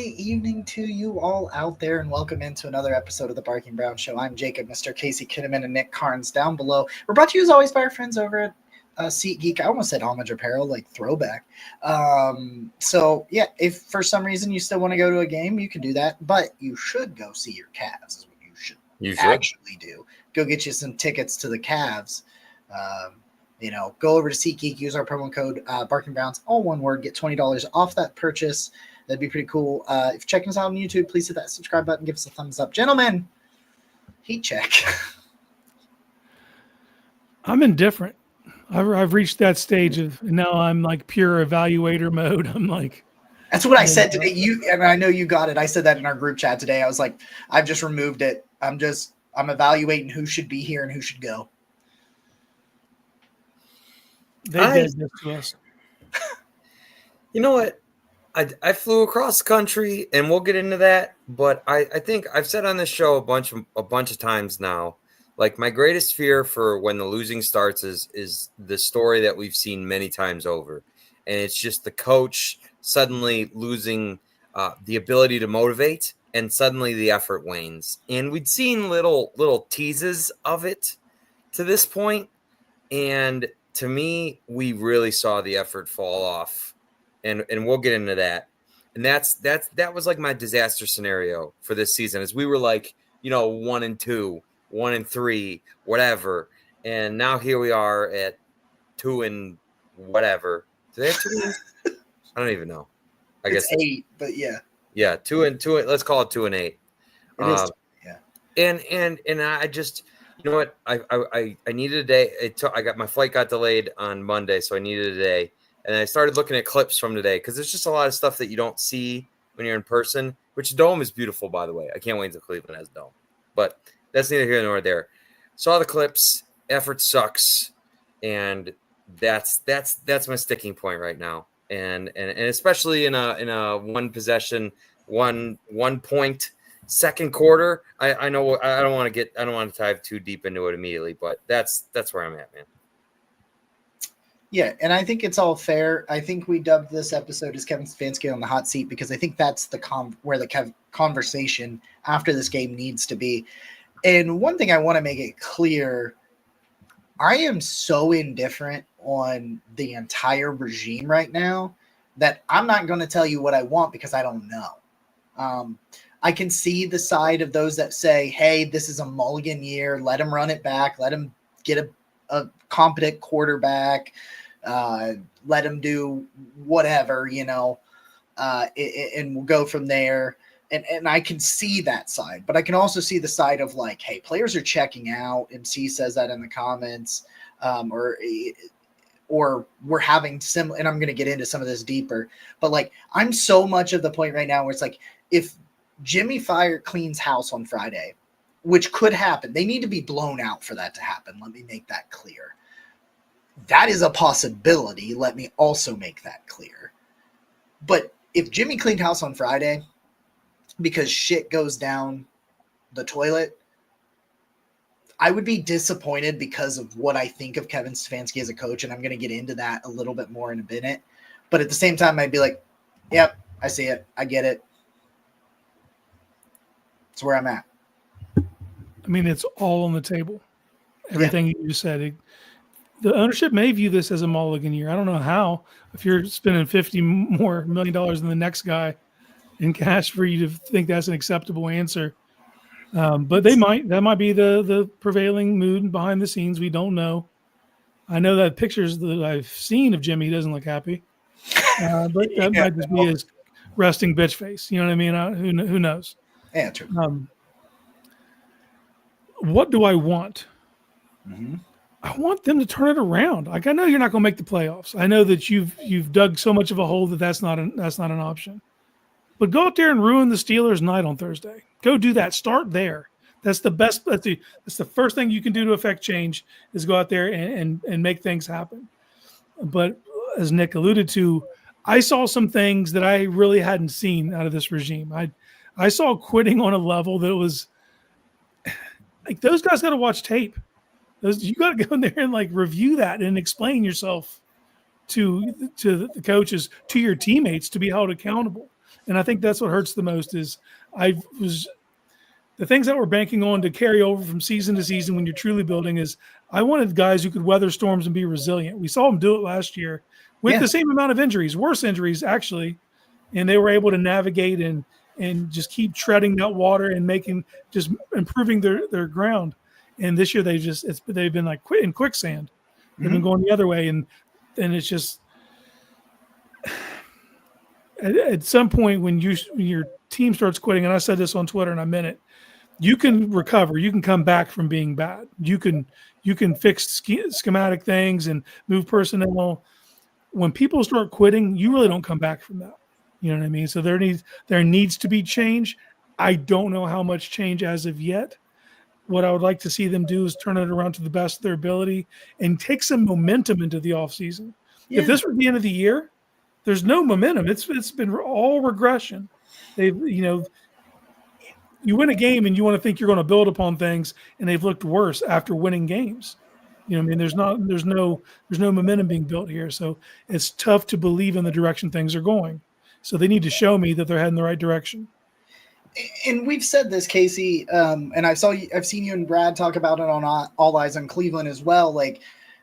evening to you all out there, and welcome into another episode of the Barking Brown Show. I'm Jacob, Mr. Casey Kinnaman, and Nick Carnes down below. We're brought to you as always by our friends over at SeatGeek. I almost said Homage Apparel, like throwback. If for some reason you still want to go to a game, you can do that, but you should go see your Cavs is what you should actually do. Go get you some tickets to the Cavs. Go over to SeatGeek, use our promo code Barking Browns, all one word, get $20 off that purchase. That'd be pretty cool. If you're checking us out on YouTube, please hit that subscribe button, give us a thumbs up. Gentlemen, heat check. I'm indifferent. I've reached that stage of now I'm like pure evaluator mode. I'm like, that's what I said today. And I know you got it. I said that in our group chat today. I was like, I've just removed it. I'm evaluating who should be here and who should go. They did this to us. You know what? I flew across the country, and we'll get into that. But I think I've said on this show a bunch of times now, like my greatest fear for when the losing starts is the story that we've seen many times over, and it's just the coach suddenly losing the ability to motivate, and suddenly the effort wanes. And we'd seen little teases of it to this point, and to me, we really saw the effort fall off. And we'll get into that. And that was like my disaster scenario for this season, as we were like, 1-2, 1-3, whatever. And now here we are at 2 and whatever. Do they have 2 wins? I don't even know. I guess 8, but yeah. Yeah, 2 and 2. Let's call it 2 and 8. It is. Yeah. And I just, you know what? I needed a day. My flight got delayed on Monday, so I needed a day. And I started looking at clips from today because there's just a lot of stuff that you don't see when you're in person, which Dome is beautiful, by the way. I can't wait until Cleveland has Dome. But that's neither here nor there. Saw the clips. Effort sucks. And that's my sticking point right now. And especially in a one possession, one point second quarter. I know I don't want to dive too deep into it immediately, but that's where I'm at, man. Yeah, and I think it's all fair. I think we dubbed this episode as Kevin Stefanski on the hot seat because I think that's where the conversation after this game needs to be. And one thing I want to make it clear, I am so indifferent on the entire regime right now that I'm not going to tell you what I want because I don't know. I can see the side of those that say, hey, this is a mulligan year. Let him run it back. Let him get a competent quarterback, let him do whatever, and we'll go from there. And I can see that side, but I can also see the side of like, hey, players are checking out. MC says that in the comments, or we're having similar, and I'm going to get into some of this deeper, but like, I'm so much of the point right now where it's like, if Jimmy Fire cleans house on Friday, which could happen. They need to be blown out for that to happen. Let me make that clear. That is a possibility. Let me also make that clear. But if Jimmy cleaned house on Friday because shit goes down the toilet, I would be disappointed because of what I think of Kevin Stefanski as a coach, and I'm going to get into that a little bit more in a minute. But at the same time, I'd be like, yep, I see it. I get it. That's where I'm at. I mean, it's all on the table. Everything you said. The ownership may view this as a mulligan year. I don't know how. If you're spending $50 million more than the next guy in cash for you to think that's an acceptable answer. But that might be the prevailing mood behind the scenes. We don't know. I know that pictures that I've seen of Jimmy, he doesn't look happy. But that might just be his resting bitch face. You know what I mean? Who knows? Yeah, true. What do I want? Mm-hmm. I want them to turn it around. Like, I know you're not going to make the playoffs. I know that you've dug so much of a hole that's not an option. But go out there and ruin the Steelers' night on Thursday. Go do that. Start there. That's the best. That's the first thing you can do to affect change is go out there and make things happen. But as Nick alluded to, I saw some things that I really hadn't seen out of this regime. I saw quitting on a level that was like, those guys got to watch tape. You got to go in there and like review that and explain yourself to the coaches, to your teammates, to be held accountable. And I think that's what hurts the most is the things that we're banking on to carry over from season to season when you're truly building is I wanted guys who could weather storms and be resilient. We saw them do it last year with the same amount of injuries, worse injuries actually, and they were able to navigate and just keep treading that water and just improving their ground. And this year they've been like in quicksand. They've been going the other way, and it's just at some point when your team starts quitting, and I said this on Twitter and I meant it, you can recover. You can come back from being bad. You can fix schematic things and move personnel. When people start quitting, you really don't come back from that. You know what I mean? So there needs to be change. I don't know how much change as of yet. What I would like to see them do is turn it around to the best of their ability and take some momentum into the offseason. Yeah. If this were the end of the year, there's no momentum. It's been all regression. You win a game and you want to think you're going to build upon things, and they've looked worse after winning games. You know what I mean? There's no momentum being built here. So it's tough to believe in the direction things are going. So they need to show me that they're heading the right direction. And we've said this, Casey, and I've seen you and Brad talk about it on All Eyes on Cleveland as well. Like,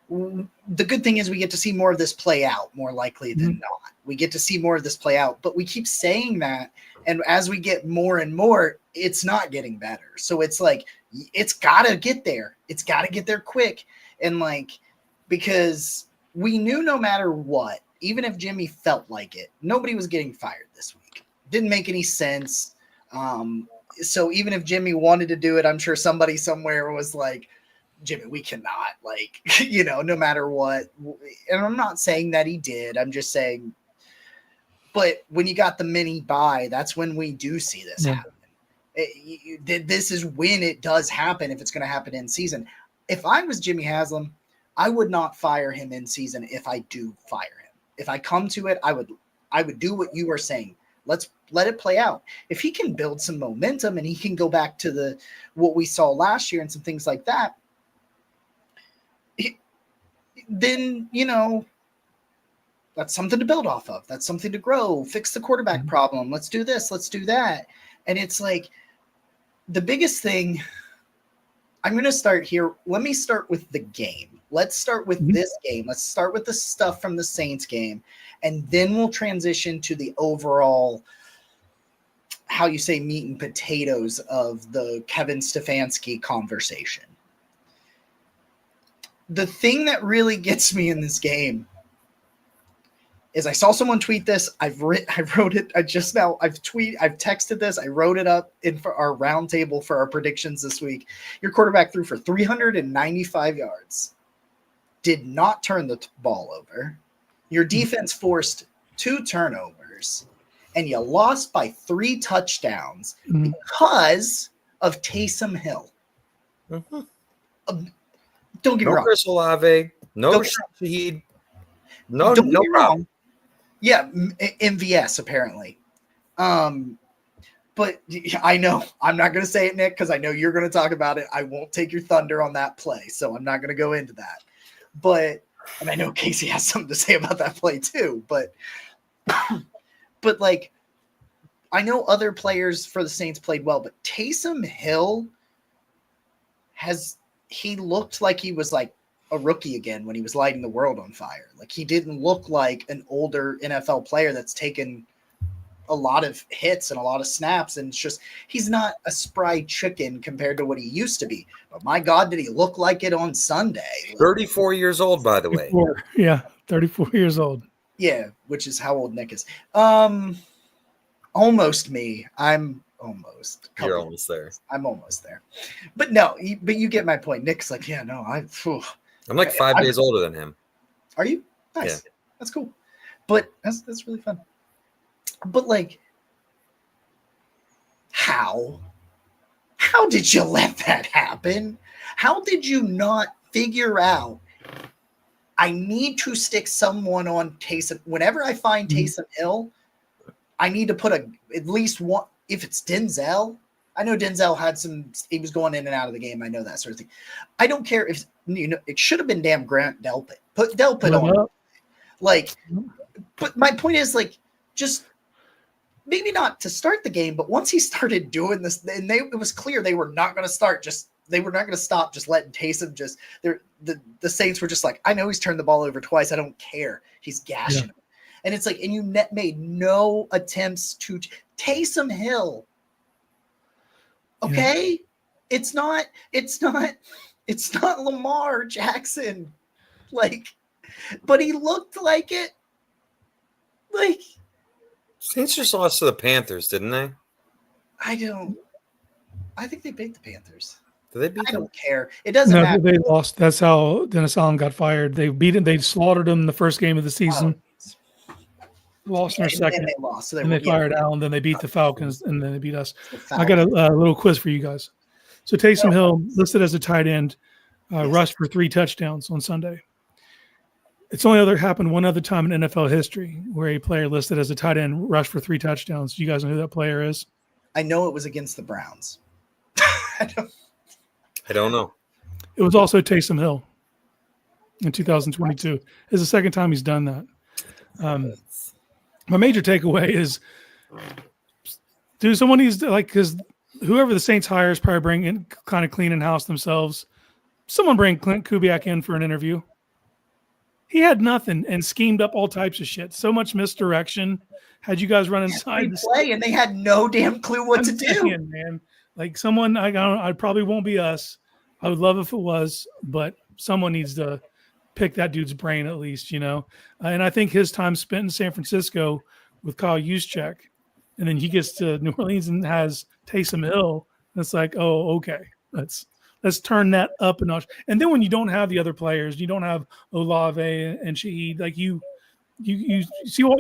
the good thing is we get to see more of this play out more likely than not. We get to see more of this play out, but we keep saying that. And as we get more and more, it's not getting better. So it's like, it's got to get there. It's got to get there quick. And like, because we knew no matter what, even if Jimmy felt like it, nobody was getting fired this week. Didn't make any sense. So even if Jimmy wanted to do it, I'm sure somebody somewhere was like, Jimmy, we cannot, like, no matter what. And I'm not saying that he did. I'm just saying, but when you got the mini bye, that's when we do see this happen. This is when it does happen, if it's going to happen in season. If I was Jimmy Haslam, I would not fire him in season if I do fire him. If I come to it, I would do what you are saying. Let's let it play out. If he can build some momentum and he can go back to what we saw last year and some things like that, then, that's something to build off of. That's something to grow, fix the quarterback problem. Let's do this. Let's do that. And it's like the biggest thing. I'm going to start here. Let me start with the game. Let's start with this game. Let's start with the stuff from the Saints game. And then we'll transition to the overall, how you say, meat and potatoes of the Kevin Stefanski conversation. The thing that really gets me in this game is I saw someone tweet this. I wrote it. I've texted this. I wrote it up for our roundtable for our predictions this week. Your quarterback threw for 395 yards, did not turn the ball over. Your defense forced 2 turnovers, and you lost by 3 touchdowns because of Taysom Hill. Don't get me wrong. No Chris Olave, no Shaheed. No problem. Yeah, MVS apparently. But I know I'm not going to say it, Nick, because I know you're going to talk about it. I won't take your thunder on that play, so I'm not going to go into that. And I know Casey has something to say about that play too. But like, I know other players for the Saints played well, but Taysom Hill he looked like he was like a rookie again when he was lighting the world on fire. Like, he didn't look like an older NFL player that's taken a lot of hits and a lot of snaps. And it's just, he's not a spry chicken compared to what he used to be. But my God, did he look like it on Sunday? 34 years old, by the way. 34 years old. Yeah, which is how old Nick is. Almost me. I'm almost. You're almost there. I'm almost there. But no, but you get my point. Nick's like, yeah, no, I'm like 5 days older than him. Are you? Nice. Yeah. That's cool. But that's really fun. But like, how did you let that happen? How did you not figure out, I need to stick someone on Taysom? Whenever I find Taysom Hill, I need to put at least one, if it's Denzel. I know Denzel he was going in and out of the game. I know that sort of thing. I don't care if, it should have been damn Grant Delpit. Put Delpit on. Like, but my point is, like, just maybe not to start the game, but once he started doing this, and it was clear they were not going to start. They were not going to stop just letting Taysom the Saints were just like, I know he's turned the ball over twice. I don't care. He's gashing him. And it's like, and you made no attempts to Taysom Hill. Okay. Yeah. It's not Lamar Jackson. Like, but he looked like it. Like, Saints just lost to the Panthers, didn't they? I think they beat the Panthers. Did they beat them? I don't care. It doesn't matter. They lost. That's how Dennis Allen got fired. They beat him. They slaughtered him the first game of the season. Lost in their second. And they lost. So and they fired Allen. Then they beat the Falcons, and then they beat us. I got a little quiz for you guys. So Taysom Hill, listed as a tight end, rushed for 3 touchdowns on Sunday. It's only happened one other time in NFL history where a player listed as a tight end rushed for 3 touchdowns. Do you guys know who that player is? I know it was against the Browns. I don't know. It was also Taysom Hill in 2022. It's the second time he's done that. My major takeaway is, someone needs to, because whoever the Saints hire is probably bringing kind of cleaning house themselves. Someone bring Clint Kubiak in for an interview. He had nothing and schemed up all types of shit. So much misdirection. Had you guys run inside the play, and they had no damn clue what to do. Man, like someone, I probably won't be us. I would love if it was, but someone needs to pick that dude's brain at least, And I think his time spent in San Francisco with Kyle Juszczyk, and then he gets to New Orleans and has Taysom Hill. And it's like, oh, okay, let's turn that up a notch. And then when you don't have the other players, you don't have Olave and Shaheed, like you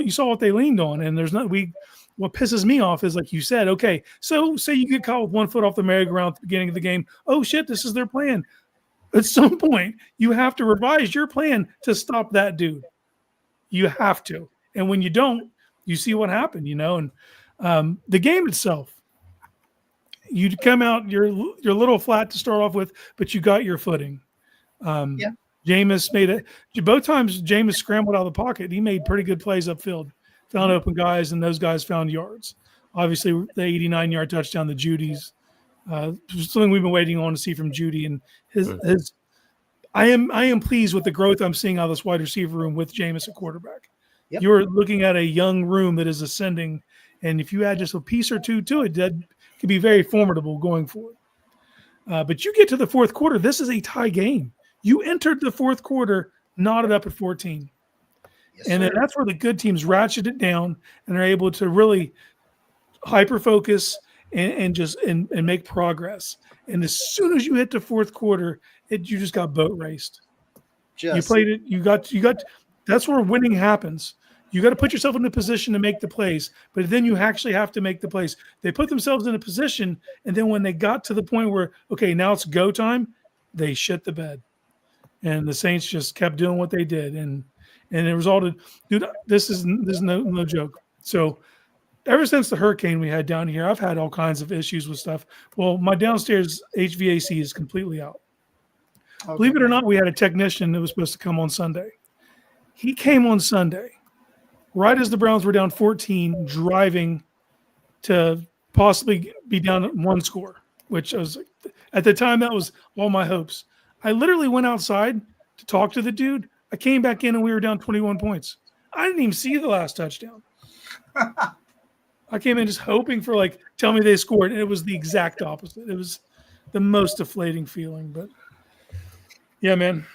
saw what they leaned on, and there's not what pisses me off is, like you said, okay, so say you get caught with 1 foot off the merry-go-round at the beginning of the game. Oh shit, this is their plan. At some point, you have to revise your plan to stop that dude. You have to. And when you don't, you see what happened, And the game itself, you come out, you're a little flat to start off with, but you got your footing. Jameis made it. Both times Jameis scrambled out of the pocket. He made pretty good plays upfield, found open guys, and those guys found yards. Obviously, the 89-yard touchdown to Judy's something we've been waiting on to see from Judy, and his. I am pleased with the growth I'm seeing out of this wide receiver room with Jameis at quarterback. Yep. You're looking at a young room that is ascending, and if you add just a piece or two to it, that could be very formidable going forward. But you get to the fourth quarter, this is a tie game. You entered the fourth quarter knotted up at 14. Yes, and then that's where the good teams ratchet it down and are able to really hyper-focus and make progress. And as soon as you hit the fourth quarter, you just got boat raced. You played it. You got. That's where winning happens. You got to put yourself in a position to make the plays, but then you actually have to make the plays. They put themselves in a position, and then when they got to the point where, okay, now it's go time, they shit the bed. And the Saints just kept doing what they did. And it resulted, dude, this is no joke. So ever since the hurricane we had down here, I've had all kinds of issues with stuff. Well, my downstairs HVAC is completely out. Okay. Believe it or not, we had a technician that was supposed to come on Sunday. He came on Sunday, right as the Browns were down 14, driving to possibly be down at 1 score, which was, at the time, that was all my hopes. I literally went outside to talk to the dude. I came back in and we were down 21 points. I didn't even see the last touchdown. I came in just hoping for, tell me they scored. And it was the exact opposite. It was the most deflating feeling. But, yeah, man,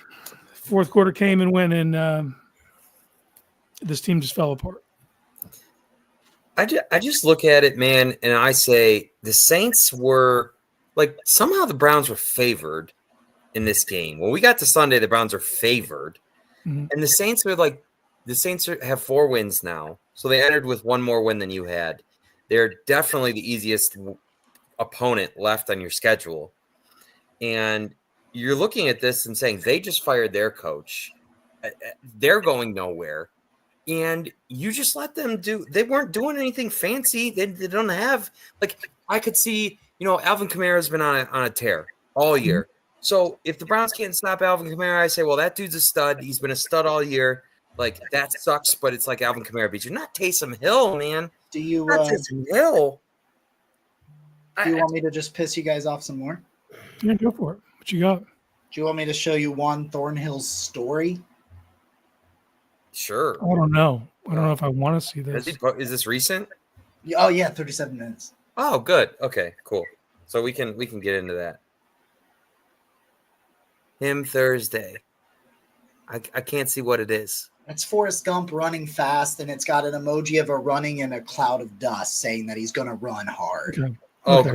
fourth quarter came and went, and this team just fell apart. I just look at it, man, and I say the Saints were, somehow the Browns were favored in this game. When we got to Sunday, the Browns are favored. Mm-hmm. And the Saints have 4 wins now. So they entered with 1 more win than you had. They're definitely the easiest opponent left on your schedule. And you're looking at this and saying they just fired their coach. They're going nowhere. And you just let them they weren't doing anything fancy. They don't have, I could see, Alvin Kamara's been on a tear all year. Mm-hmm. So if the Browns can't stop Alvin Kamara, I say, well, that dude's a stud. He's been a stud all year. That sucks, but it's like Alvin Kamara beats you. Not Taysom Hill, man. Do you Taysom Hill. do you want me to just piss you guys off some more? Yeah, go for it. What you got? Do you want me to show you Juan Thornhill's story? Sure. I don't know. I don't know if I want to see this. Is this recent? Oh yeah, 37 minutes. Oh, good. Okay, cool. So we can get into that. Him Thursday. I can't see what it is. It's Forrest Gump running fast, and it's got an emoji of a running in a cloud of dust saying that he's going to run hard. Okay. Oh, Okay.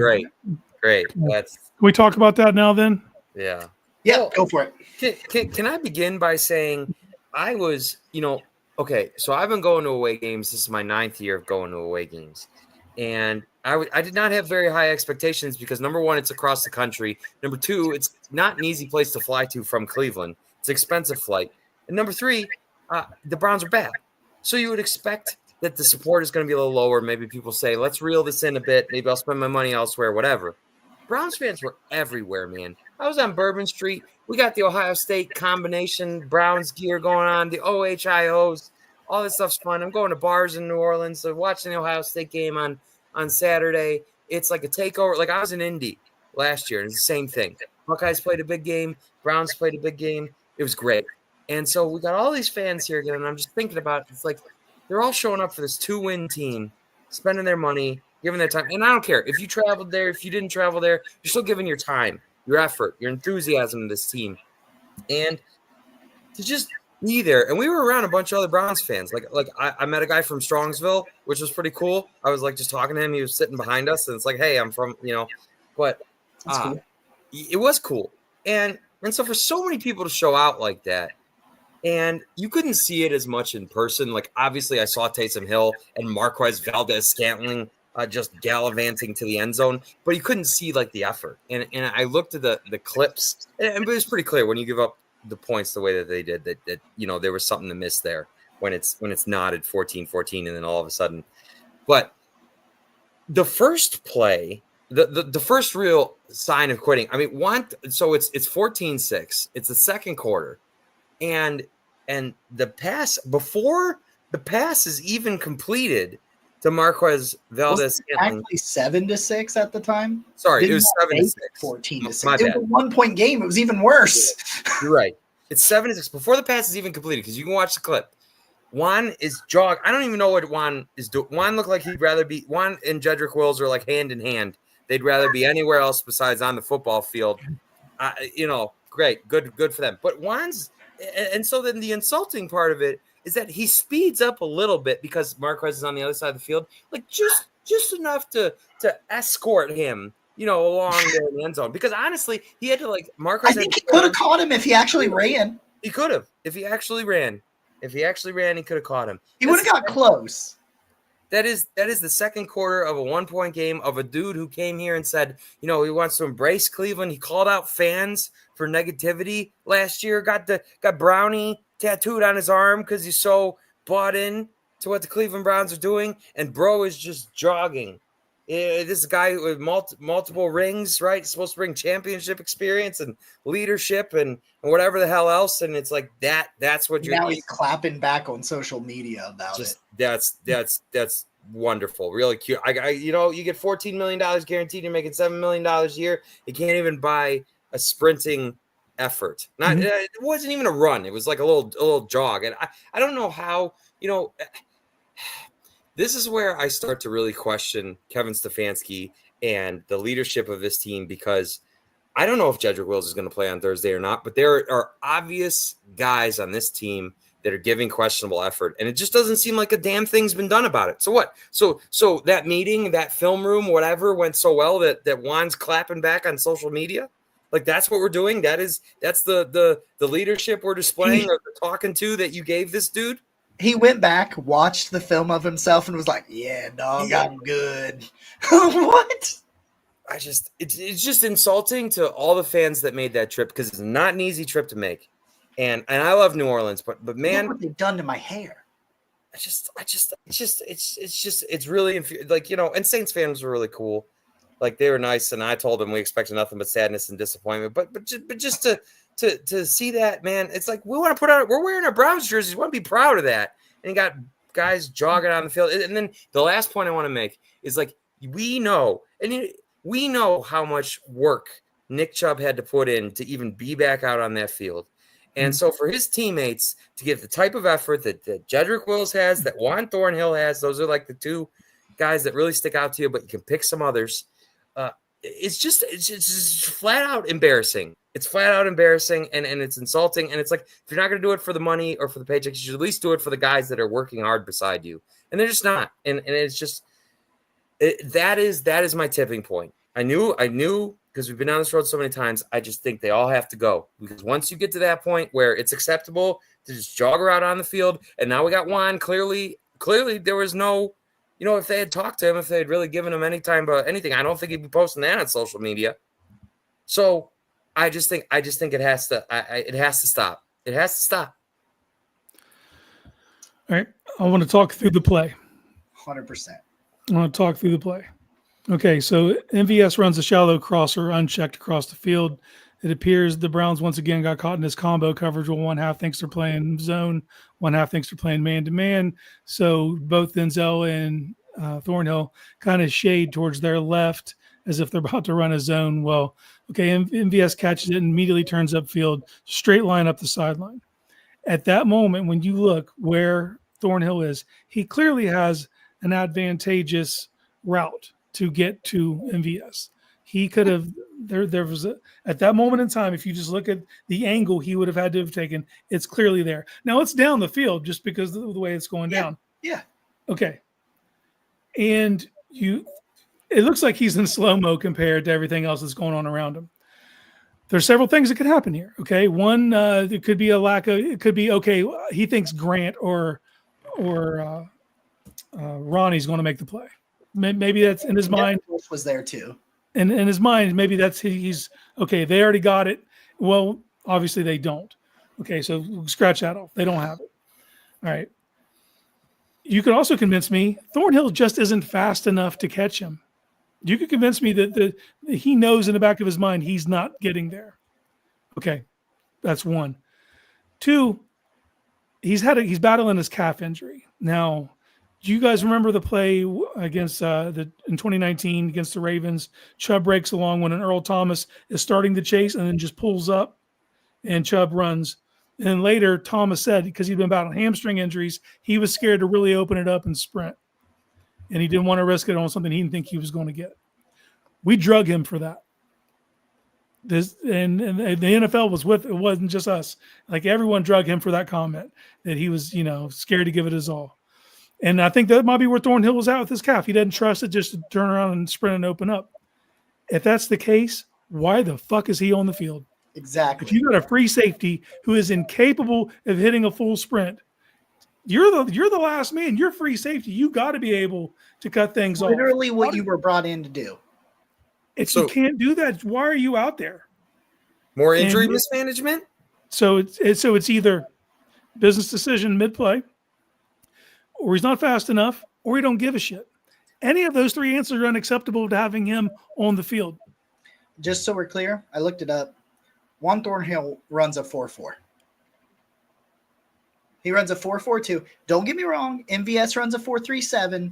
great. That's Can we talk about that now then? yeah. Yeah, Well, go for it. Can I begin by saying I was, okay, so I've been going to away games. This is my 9th year of going to away games. And I did not have very high expectations because, number one, it's across the country. Number two, it's not an easy place to fly to from Cleveland. It's an expensive flight. And number three, the Browns are bad. So you would expect that the support is going to be a little lower. Maybe people say, let's reel this in a bit. Maybe I'll spend my money elsewhere, whatever. Browns fans were everywhere, man. I was on Bourbon Street. We got the Ohio State combination Browns gear going on, the OHIOs. All this stuff's fun. I'm going to bars in New Orleans, so watching the Ohio State game on Saturday. It's like a takeover. Like I was in Indy last year, and it's the same thing. Buckeyes played a big game. Browns played a big game. It was great. And so we got all these fans here again, and I'm just thinking about it. It's like they're all showing up for this 2-win team, spending their money, giving their time. And I don't care if you traveled there, if you didn't travel there, you're still giving your time, your effort, your enthusiasm to this team. And to just be there. And we were around a bunch of other Browns fans. Like I met a guy from Strongsville, which was pretty cool. I was like just talking to him. He was sitting behind us, and it's like, hey, I'm from, but Cool. it was cool. And so for so many people to show out like that, and you couldn't see it as much in person. Like obviously I saw Taysom Hill and Marquez Valdez-Scantling just gallivanting to the end zone, but you couldn't see like the effort. And I looked at the clips, and it was pretty clear when you give up the points the way that they did that there was something to miss there when it's knotted 14-14 and then all of a sudden. But the first play, the first real sign of quitting, I mean, so it's 14-6. It's the second quarter. And the pass before the pass is even completed to Marquez Valdez. Actually 7-6 at the time. Sorry, it was 7-6. 14-6. My It was bad. a 1-point game. It was even worse. You're right. It's 7-6 before the pass is even completed because you can watch the clip. Juan is jog. I don't even know what Juan is doing. Juan looked like he'd rather be. Juan and Jedrick Wills are like hand in hand. They'd rather be anywhere else besides on the football field. Great, good for them. But Juan's. And so then the insulting part of it is that he speeds up a little bit because Marquez is on the other side of the field, like just enough to escort him, along there in the end zone. Because honestly, he had to Marquez. I think he could have caught him if he actually ran. He could have if he actually ran. He could have caught him. He would have got close. That is the second quarter of a 1-point game of a dude who came here and said, he wants to embrace Cleveland. He called out fans for negativity last year. Got Brownie tattooed on his arm because he's so bought in to what the Cleveland Browns are doing. And bro is just jogging. This is a guy with multiple rings, right? He's supposed to bring championship experience and leadership and whatever the hell else. And it's like that's what you're. Now he's clapping back on social media about it. That's wonderful, really cute. You get $14 million guaranteed. You're making $7 million a year. You can't even buy a sprinting effort. It wasn't even a run. It was like a little jog. And I don't know how. This is where I start to really question Kevin Stefanski and the leadership of this team because I don't know if Jedrick Wills is going to play on Thursday or not, but there are obvious guys on this team that are giving questionable effort, and it just doesn't seem like a damn thing's been done about it. So what? So that meeting, that film room, whatever, went so well that Juan's clapping back on social media? Like that's what we're doing? That's the leadership we're displaying or the talking to that you gave this dude? He went back, watched the film of himself, and was like, "Yeah, dog, I'm good." What? It's just insulting to all the fans that made that trip because it's not an easy trip to make, and I love New Orleans, but man, look what they've done to my hair. It's really and Saints fans were really cool, like they were nice, and I told them we expected nothing but sadness and disappointment, but just to see that, man, it's like we're wearing our Browns jerseys. We want to be proud of that. And he got guys jogging on the field. And then the last point I want to make is like we know how much work Nick Chubb had to put in to even be back out on that field. And so for his teammates to give the type of effort that Jedrick Wills has, that Juan Thornhill has, those are like the two guys that really stick out to you, but you can pick some others. It's just flat out embarrassing. It's flat out embarrassing and it's insulting. And it's like, if you're not going to do it for the money or for the paychecks, you should at least do it for the guys that are working hard beside you. And they're just not. And it's just, that is my tipping point. I knew because we've been on this road so many times. I just think they all have to go, because once you get to that point where it's acceptable to just jog around on the field, and now we got Juan, clearly there was no, if they had talked to him, if they had really given him any time about anything, I don't think he'd be posting that on social media. So I just think it has to stop. It has to stop. All right. I want to talk through the play. 100%. I want to talk through the play. Okay, so MVS runs a shallow crosser unchecked across the field. It appears the Browns once again got caught in this combo coverage where one half thinks they're playing zone, one half thinks they're playing man-to-man. So both Denzel and Thornhill kind of shade towards their left as if they're about to run a zone. Well, okay, MVS catches it and immediately turns upfield, straight line up the sideline. At that moment, when you look where Thornhill is, he clearly has an advantageous route to get to MVS. He could have, there was at that moment in time, if you just look at the angle he would have had to have taken, it's clearly there. Now it's down the field just because of the way it's going down. Yeah. Okay. And it looks like he's in slow-mo compared to everything else that's going on around him. There's several things that could happen here. Okay. One, it could be it could be, okay, he thinks Grant or Ronnie's going to make the play. Maybe that's in his mind. Wolf was there too. And in his mind, maybe that's he's okay. They already got it. Well, obviously they don't. Okay, so scratch that off. They don't have it. All right. You could also convince me Thornhill just isn't fast enough to catch him. You could convince me that he knows in the back of his mind he's not getting there. Okay, that's one. Two, he's battling his calf injury now. Do you guys remember the play against in 2019 against the Ravens? Chubb breaks along when an Earl Thomas is starting to chase and then just pulls up, and Chubb runs. And then later, Thomas said because he'd been battling hamstring injuries, he was scared to really open it up and sprint, and he didn't want to risk it on something he didn't think he was going to get. We drug him for that. And the NFL was with it. Wasn't just us. Like everyone drug him for that comment that he was, scared to give it his all. And I think that might be where Thornhill was at with his calf. He doesn't trust it just to turn around and sprint and open up. If that's the case, why the fuck is he on the field? Exactly. If you got a free safety who is incapable of hitting a full sprint, you're the last man. You're free safety. You got to be able to cut things off. Literally what you were brought in to do. If you can't do that, why are you out there? More injury mismanagement? So it's either business decision mid-play, or he's not fast enough, or he don't give a shit. Any of those three answers are unacceptable to having him on the field. Just so we're clear, I looked it up. Juan Thornhill runs a 4.4. He runs a 4.42. Don't get me wrong, MVS runs a 4.37,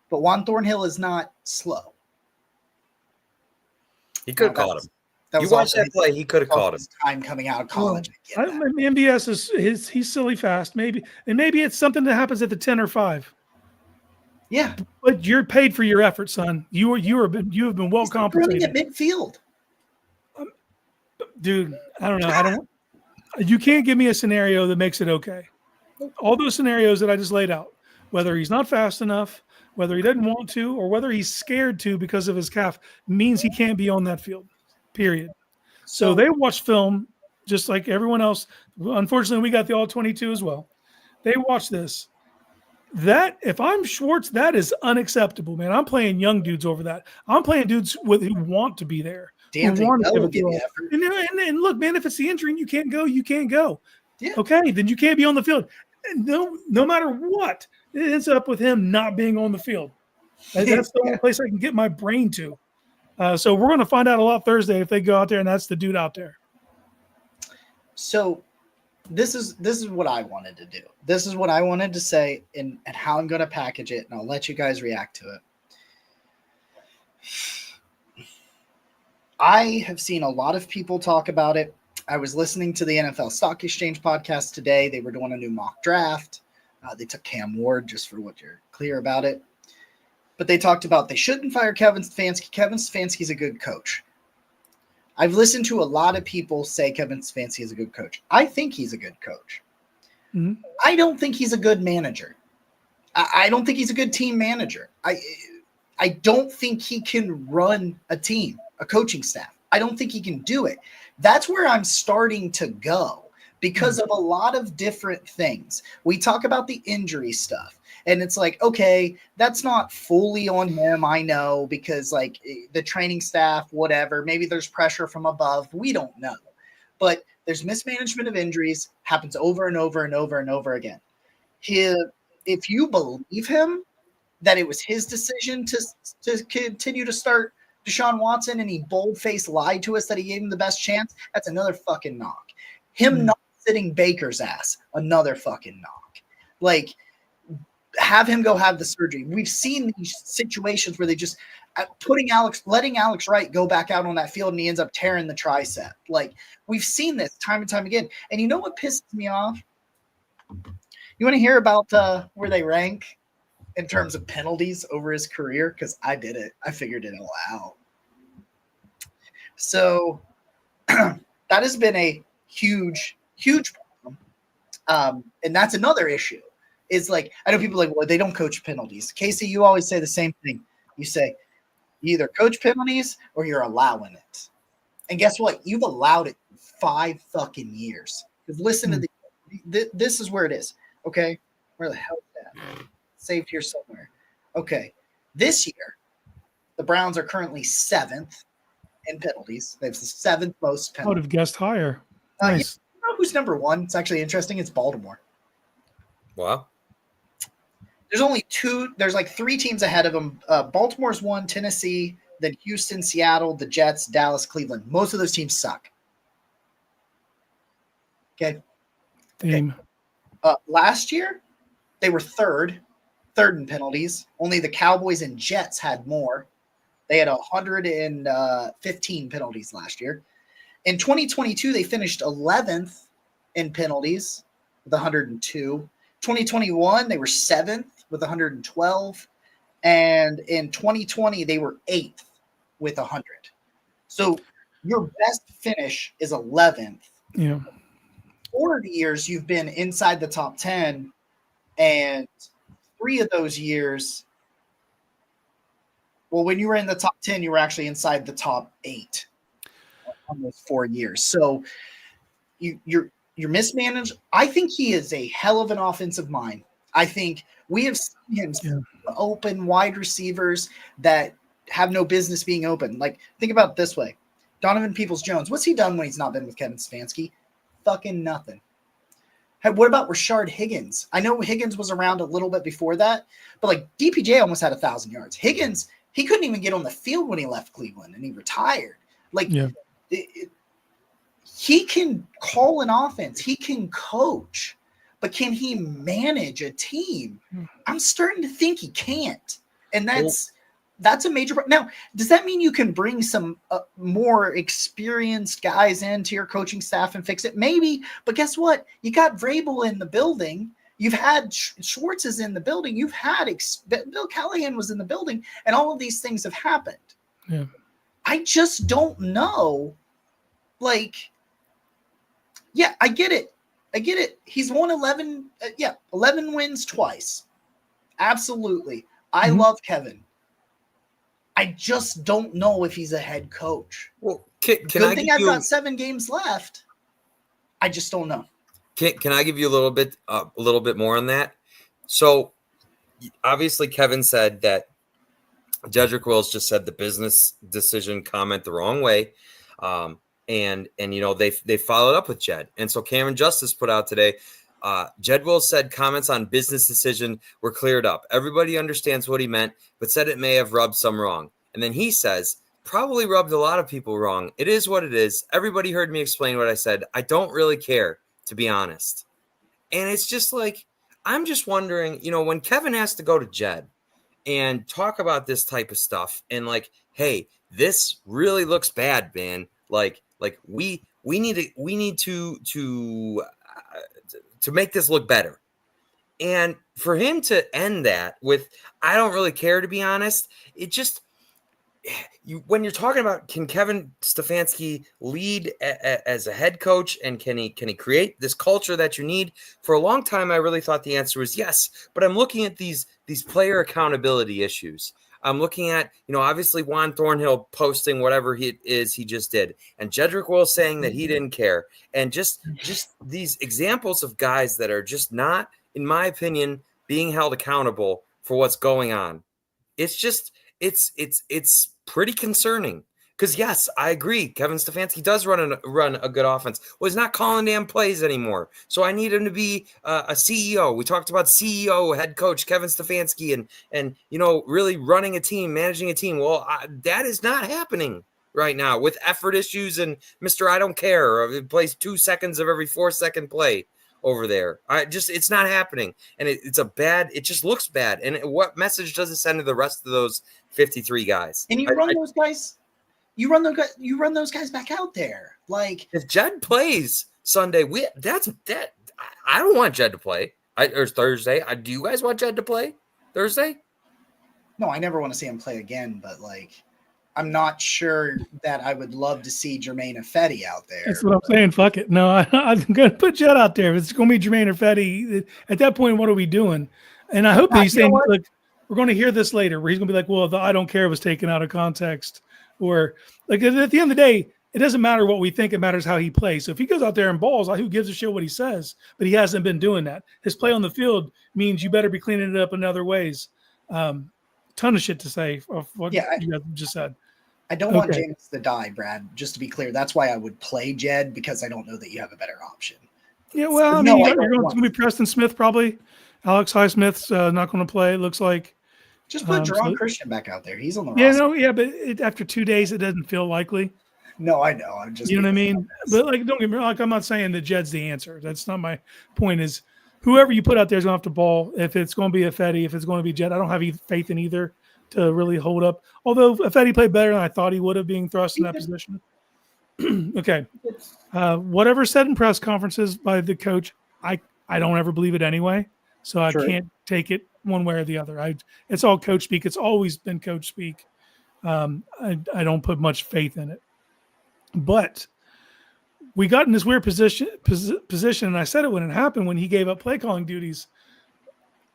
but Juan Thornhill is not slow. He could have caught him. You watch that play, he could have caught him. Time coming out of college. MVS he's silly fast, maybe, and maybe it's something that happens at the 10 or 5. Yeah, but you're paid for your effort, son. You have been well compensated. Running at midfield, dude. I don't know. You can't give me a scenario that makes it okay. All those scenarios that I just laid out, whether he's not fast enough, whether he doesn't want to, or whether he's scared to because of his calf, means he can't be on that field. Period. So they watch film just like everyone else. Unfortunately, we got the all 22 as well. They watch this. That if I'm Schwartz, that is unacceptable, man. I'm playing young dudes over that. I'm playing dudes who want to be there. Damn, and look, man, if it's the injury and you can't go, you can't go. Yeah. Okay, then you can't be on the field. And no matter what, it ends up with him not being on the field. That's the only place I can get my brain to. So we're going to find out a lot Thursday if they go out there and that's the dude out there. So this is what I wanted to do. This is what I wanted to say and how I'm going to package it, and I'll let you guys react to it. I have seen a lot of people talk about it. I was listening to the NFL Stock Exchange podcast today. They were doing a new mock draft. They took Cam Ward, just for what you're clear about it. But they talked about they shouldn't fire Kevin Stefanski. Kevin Stefanski's a good coach. I've listened to a lot of people say Kevin Stefanski is a good coach. I think he's a good coach. Mm-hmm. I don't think he's a good manager. I don't think he's a good team manager. I don't think he can run a team, a coaching staff. I don't think he can do it. That's where I'm starting to go because of a lot of different things. We talk about the injury stuff. And it's like, okay, that's not fully on him, I know, because like the training staff, whatever, maybe there's pressure from above. We don't know. But there's mismanagement of injuries, happens over and over and over and over again. If you believe him that it was his decision to continue to start Deshaun Watson and he bold-faced lied to us that he gave him the best chance, that's another fucking knock. Him not sitting Baker's ass, another fucking knock. Like, have him go have the surgery. We've seen these situations where they just letting Alex Wright go back out on that field and he ends up tearing the tricep. Like, we've seen this time and time again. And you know what pisses me off? You want to hear about where they rank in terms of penalties over his career? Because I did it. I figured it all out. So that has been a huge, huge problem. And that's another issue. Is like, I know people are like, well, they don't coach penalties. Casey, you always say the same thing. You say, you either coach penalties or you're allowing it. And guess what? You've allowed it 5 fucking years. Because listen to this is where it is. Okay? Where the hell is that? Saved here somewhere. Okay. This year, the Browns are currently 7th in penalties. They have the 7th most penalties. I would have guessed higher. Nice. You know who's number 1? It's actually interesting. It's Baltimore. Wow. There's only 2. There's like 3 teams ahead of them. Baltimore's 1, Tennessee, then Houston, Seattle, the Jets, Dallas, Cleveland. Most of those teams suck. Okay. Theme. Last year, they were third in penalties. Only the Cowboys and Jets had more. They had 115 penalties last year. In 2022, they finished 11th in penalties with 102. 2021, they were 7th with 112. And in 2020, they were 8th with 100. So your best finish is 11th. Yeah. 4 of the years you've been inside the top 10, and 3 of those years, well, when you were in the top 10, you were actually inside the top 8 on those 4 years. So you're mismanaged. I think he is a hell of an offensive mind. I think we have seen him open wide receivers that have no business being open. Like, think about it this way. Donovan Peoples-Jones, what's he done when he's not been with Kevin Stefanski? Fucking nothing. Hey, what about Rashard Higgins? I know Higgins was around a little bit before that, but like DPJ almost had 1,000 yards. Higgins, he couldn't even get on the field when he left Cleveland and he retired. Like, he can call an offense. He can coach. But can he manage a team? I'm starting to think he can't. And that's a major problem. Now, does that mean you can bring some more experienced guys into your coaching staff and fix it? Maybe. But guess what? You got Vrabel in the building. You've had Schwartz is in the building. You've had Bill Callahan was in the building. And all of these things have happened. Yeah. I just don't know. Like, yeah, I get it. He's won 11. 11 wins twice. Absolutely. I love Kevin. I just don't know if he's a head coach. Well, Good thing I've got 7 games left. I just don't know. Can I give you a little bit more on that? So, obviously, Kevin said that Jedrick Wills just said the business decision comment the wrong way. And you know, they followed up with Jed. And so Cameron Justice put out today, Jed Wills said comments on business decision were cleared up. Everybody understands what he meant, but said it may have rubbed some wrong. And then he says, probably rubbed a lot of people wrong. It is what it is. Everybody heard me explain what I said. I don't really care. to be honest. And it's just like, I'm just wondering, when Kevin has to go to Jed and talk about this type of stuff and like, hey, this really looks bad, man. Like we need to make this look better. And for him to end that with, I don't really care, to be honest, it just, when you're talking about, can Kevin Stefanski lead as a head coach, and can he create this culture that you need? For a long time, I really thought the answer was yes. But I'm looking at these player accountability issues. I'm looking at, obviously Juan Thornhill posting whatever he just did, and Jedrick Wills saying that he didn't care, and just these examples of guys that are just not, in my opinion, being held accountable for what's going on. It's just, it's pretty concerning. Because yes, I agree, Kevin Stefanski does run a good offense. Well, he's not calling damn plays anymore. So I need him to be a CEO. We talked about CEO, head coach Kevin Stefanski, and really running a team, managing a team. Well, that is not happening right now with effort issues and Mr. I don't care. It plays 2 seconds of every 4-second play over there. It's not happening. And it just looks bad. And what message does it send to the rest of those 53 guys? And you run those guys. You run those guys back out there. Like, if Jed plays Sunday, I don't want Jed to play. Or Thursday. Do you guys want Jed to play Thursday? No, I never want to see him play again, but like, I'm not sure that I would love to see Jermaine Ifedi out there. That's what I'm saying. Fuck it. No, I'm going to put Jed out there. If it's going to be Jermaine Ifedi, at that point, what are we doing? And I hope that he's saying, look, we're going to hear this later, where he's going to be like, well, the I don't care was taken out of context. Or like, at the end of the day, it doesn't matter what we think. It matters how he plays. So if he goes out there and balls, who gives a shit what he says? But he hasn't been doing that. His play on the field means you better be cleaning it up in other ways. Ton of shit to say of what you guys just said. I don't want James to die, Brad. Just to be clear, that's why I would play Jed, because I don't know that you have a better option. Yeah, well, you're going to be Preston Smith probably. Alex Highsmith's not going to play, it looks like. Just put Jerron Christian back out there. He's on the roster. But after 2 days, it doesn't feel likely. No, I know. I'm just, you know what I mean? But like, don't get me wrong. Like, I'm not saying that Jed's the answer. That's not my point. Is whoever you put out there is going to have to ball. If it's going to be Ifedi, if it's going to be Jed, I don't have any faith in either to really hold up. Although Ifedi played better than I thought he would have, being thrust in that position. Okay. Whatever said in press conferences by the coach, I don't ever believe it anyway. So I can't take it one way or the other. It's all coach speak. It's always been coach speak. I don't put much faith in it. But we got in this weird position, and I said it when it happened, when he gave up play calling duties.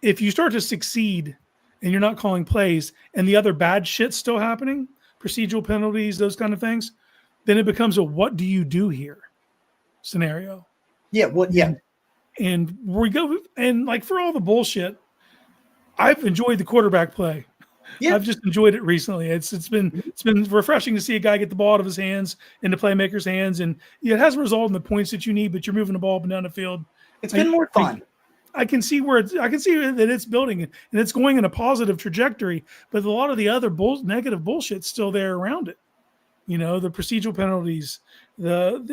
If you start to succeed and you're not calling plays and the other bad shit's still happening, procedural penalties, those kind of things, then it becomes a what do you do here scenario. Yeah. And we go, and like, for all the bullshit, I've enjoyed the quarterback play. Yeah. I've just enjoyed it recently. It's been refreshing to see a guy get the ball out of his hands into playmakers' hands, and it hasn't resulted in the points that you need, but you're moving the ball up and down the field. It's been more fun. I can see that it's building, and it's going in a positive trajectory, but a lot of the other negative bullshit's still there around it. The procedural penalties,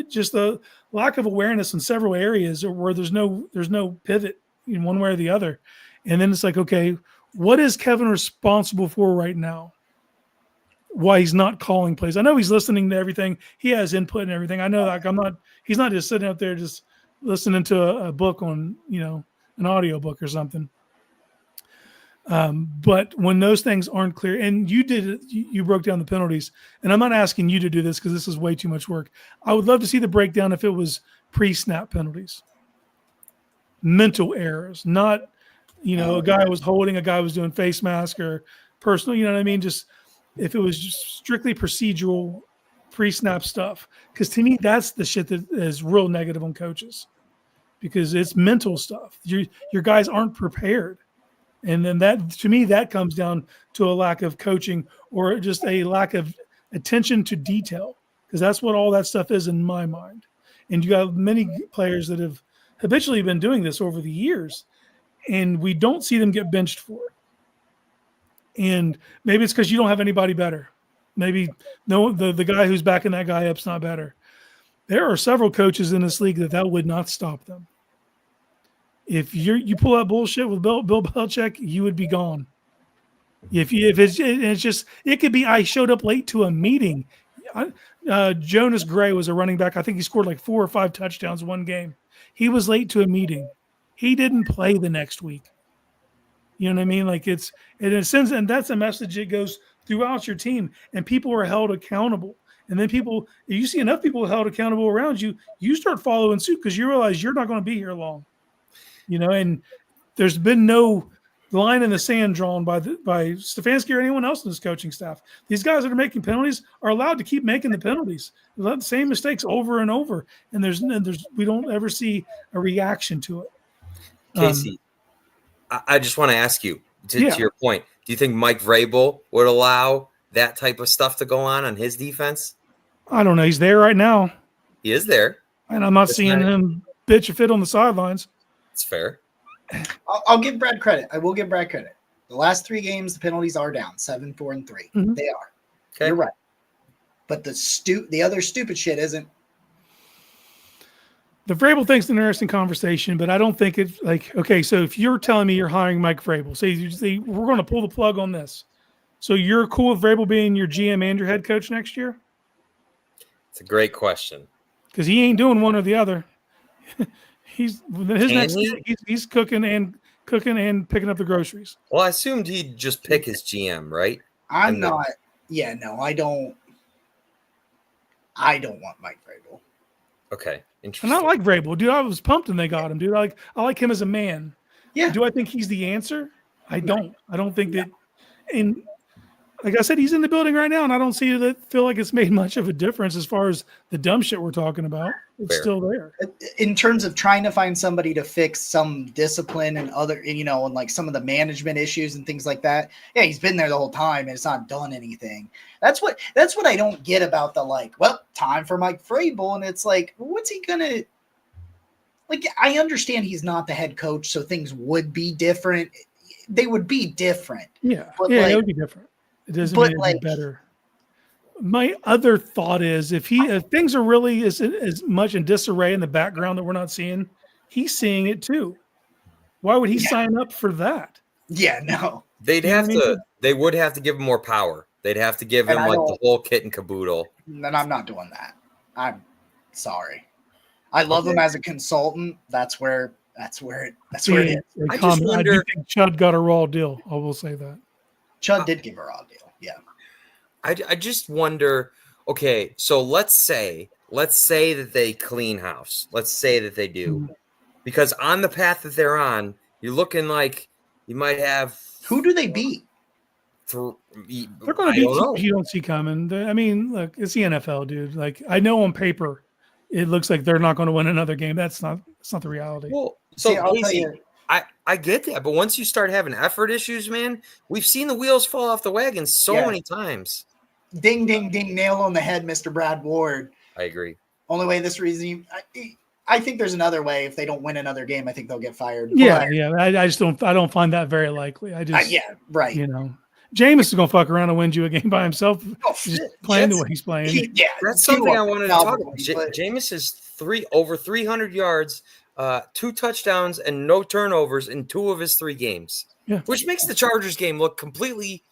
just the lack of awareness in several areas where there's no pivot in one way or the other. And then it's like, okay, what is Kevin responsible for right now? Why he's not calling plays? I know he's listening to everything. He has input and everything. I know that he's not just sitting out there just listening to a book on, an audio book or something. But when those things aren't clear, and you did it, you broke down the penalties, and I'm not asking you to do this because this is way too much work. I would love to see the breakdown if it was pre-snap penalties, mental errors, not, a guy was holding, a guy was doing face mask or personal, you know what I mean? Just if it was just strictly procedural pre-snap stuff, because to me, that's the shit that is real negative on coaches, because it's mental stuff. Your guys aren't prepared. And then that, to me, that comes down to a lack of coaching or just a lack of attention to detail, because that's what all that stuff is in my mind. And you have many players that have habitually been doing this over the years, and we don't see them get benched for it. And maybe it's because you don't have anybody better. Maybe the guy who's backing that guy up's not better. There are several coaches in this league that would not stop them. If you pull out bullshit with Bill Belichick, you would be gone. If it's just, it could be I showed up late to a meeting. Jonas Gray was a running back. I think he scored like 4 or 5 touchdowns one game. He was late to a meeting. He didn't play the next week. You know what I mean? Like it sends, and that's a message that goes throughout your team, and people are held accountable. And then if you see enough people held accountable around you, you start following suit because you realize you're not going to be here long. And there's been no line in the sand drawn by Stefanski or anyone else in his coaching staff. These guys that are making penalties are allowed to keep making the penalties. The same mistakes over and over, and we don't ever see a reaction to it. Casey, I just want to ask you to your point. Do you think Mike Vrabel would allow that type of stuff to go on his defense? Oh. I don't know. He's there right now. He is there, and I'm not seeing him bitch a fit on the sidelines. It's fair. I'll give Brad credit. I will give Brad credit. The last 3 games, the penalties are down 7, 4, and 3. Mm-hmm. They are. Okay. You're right. But the other stupid shit isn't. The Vrabel thing's an interesting conversation, but I don't think it's like, okay, so if you're telling me you're hiring Mike Vrabel, say we're going to pull the plug on this. So you're cool with Vrabel being your GM and your head coach next year? It's a great question. Because he ain't doing one or the other. He's cooking and picking up the groceries. Well, I assumed he'd just pick his GM, right? I'm not. Yeah, no, I don't. I don't want Mike Vrabel. Okay, interesting. And I like Vrabel, dude. I was pumped when they got him, dude. I like him as a man. Yeah. Do I think he's the answer? I don't. I don't think that. And like I said, he's in the building right now, and I don't feel like it's made much of a difference as far as the dumb shit we're talking about. It's still there. In terms of trying to find somebody to fix some discipline and other, and like some of the management issues and things like that. Yeah, he's been there the whole time and it's not done anything. That's what I don't get about the time for Mike Vrabel. And it's like, what's he gonna like? I understand he's not the head coach, so things would be different. They would be different. Yeah, but it would be different. It doesn't mean it'd be better. My other thought is if things are really as much in disarray in the background that we're not seeing, he's seeing it too. Why would he sign up for that? Yeah, no. They would have to give him more power. They'd have to give him the whole kit and caboodle. And I'm not doing that. I'm sorry. I love him as a consultant. That's where it is. I do think Chud got a raw deal. I will say that. Chud did give a raw deal. Yeah. I just wonder, okay, so let's say that they clean house. Let's say that they do. Mm-hmm. Because on the path that they're on, you're looking like you might have. Who do they beat? They're going to beat teams you don't see coming. I mean, look, it's the NFL, dude. Like, I know on paper, it looks like they're not going to win another game. That's not the reality. Well, I get that, but once you start having effort issues, man, we've seen the wheels fall off the wagon many times. Ding, ding, ding, nail on the head, Mr. Brad Ward. I agree. Only way this reason, I think there's another way. If they don't win another game, I think they'll get fired. Yeah. I just don't find that very likely. Right. Jameis is going to fuck around and win you a game by himself. Just playing the way he's playing. That's something I wanted to talk about. Jameis is over 300 yards, 2 touchdowns, and no turnovers in 2 of his 3 games. Yeah. Which makes the Chargers game look completely.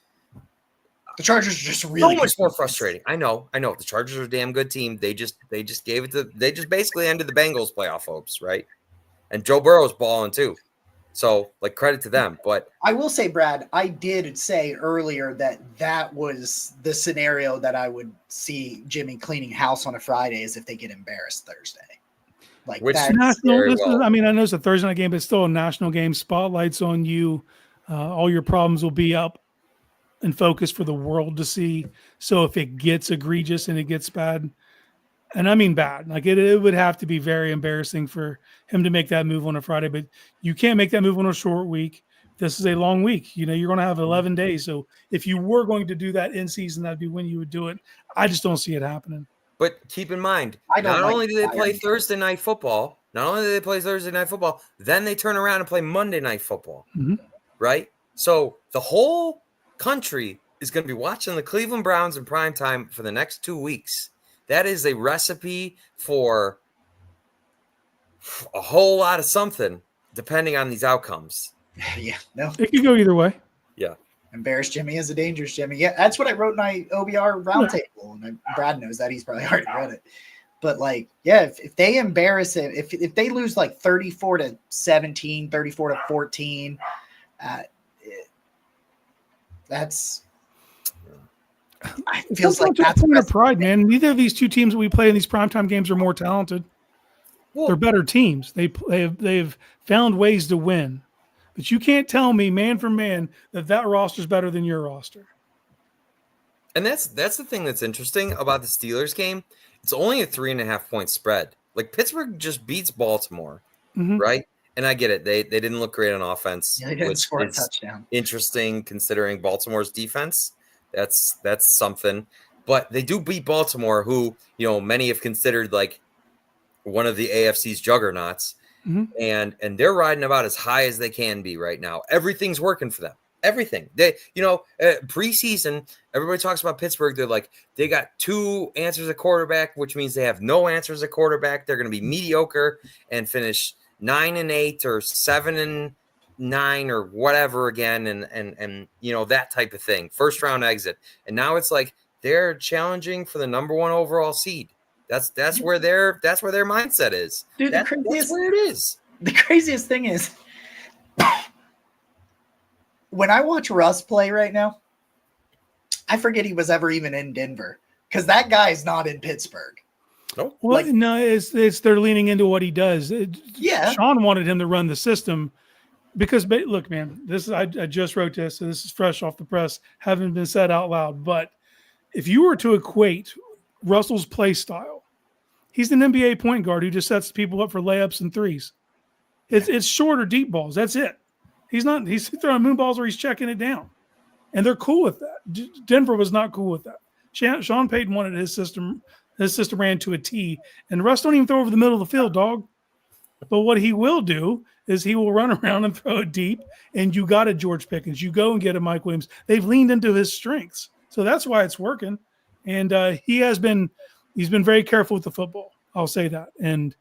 The Chargers are just really so much more frustrating. I know. The Chargers are a damn good team. They just basically ended the Bengals playoff hopes, right? And Joe Burrow's balling too. So, credit to them. But I will say, Brad, I did say earlier that was the scenario that I would see Jimmy cleaning house on a Friday is if they get embarrassed Thursday. I know it's a Thursday night game, but it's still a national game. Spotlights on you. All your problems will be up and focus for the world to see. So if it gets egregious and it gets bad, and I mean bad, it would have to be very embarrassing for him to make that move on a Friday, but you can't make that move on a short week. This is a long week. You're going to have 11 days. So if you were going to do that in season, that'd be when you would do it. I just don't see it happening. But keep in mind, not only do they play Thursday night football, then they turn around and play Monday night football, right? So the whole country is going to be watching the Cleveland Browns in prime time for the next 2 weeks. that is a recipe for a whole lot of something, depending on these outcomes. Yeah, no. It could go either way. Yeah. Embarrassed Jimmy is a dangerous Jimmy. Yeah, that's what I wrote in my OBR roundtable, and Brad knows that. He's probably already read it. But like, yeah, if they embarrass it, if they lose like 34-17, 34-14, that's. It feels like that's a point of pride, man. Neither of these two teams that we play in these primetime games are more talented. Well, they're better teams. They've found ways to win. But you can't tell me, man for man, that roster's better than your roster. And that's the thing that's interesting about the Steelers game. It's only a 3.5 point spread. Like Pittsburgh just beats Baltimore, right? And I get it. They didn't look great on offense. Yeah, they didn't score a touchdown. Interesting considering Baltimore's defense. That's something. But they do beat Baltimore, who, many have considered like one of the AFC's juggernauts. And they're riding about as high as they can be right now. Everything's working for them. Everything. They, preseason, everybody talks about Pittsburgh. They're like, they got 2 answers at quarterback, which means they have no answers at quarterback. They're going to be mediocre and finish 9-8 or 7-9 or whatever again. And that type of thing. First round exit. And now it's like they're challenging for the number 1 overall seed. That's where their mindset is. Dude, that's where it is. The craziest thing is when I watch Russ play right now, I forget he was ever even in Denver because that guy's not in Pittsburgh. Nope. Well, no, it's they're leaning into what he does. Sean wanted him to run the system because, look, man, I just wrote this, so this is fresh off the press, haven't been said out loud. But if you were to equate Russell's play style, he's an NBA point guard who just sets people up for layups and threes. It's short or deep balls. That's it. He's throwing moon balls or he's checking it down. And they're cool with that. Denver was not cool with that. Sean Payton wanted his system ran to a T. And Russ don't even throw over the middle of the field, dog. But what he will do is he will run around and throw it deep. And you got a George Pickens. You go and get a Mike Williams. They've leaned into his strengths. So that's why it's working. And he's been very careful with the football. I'll say that. And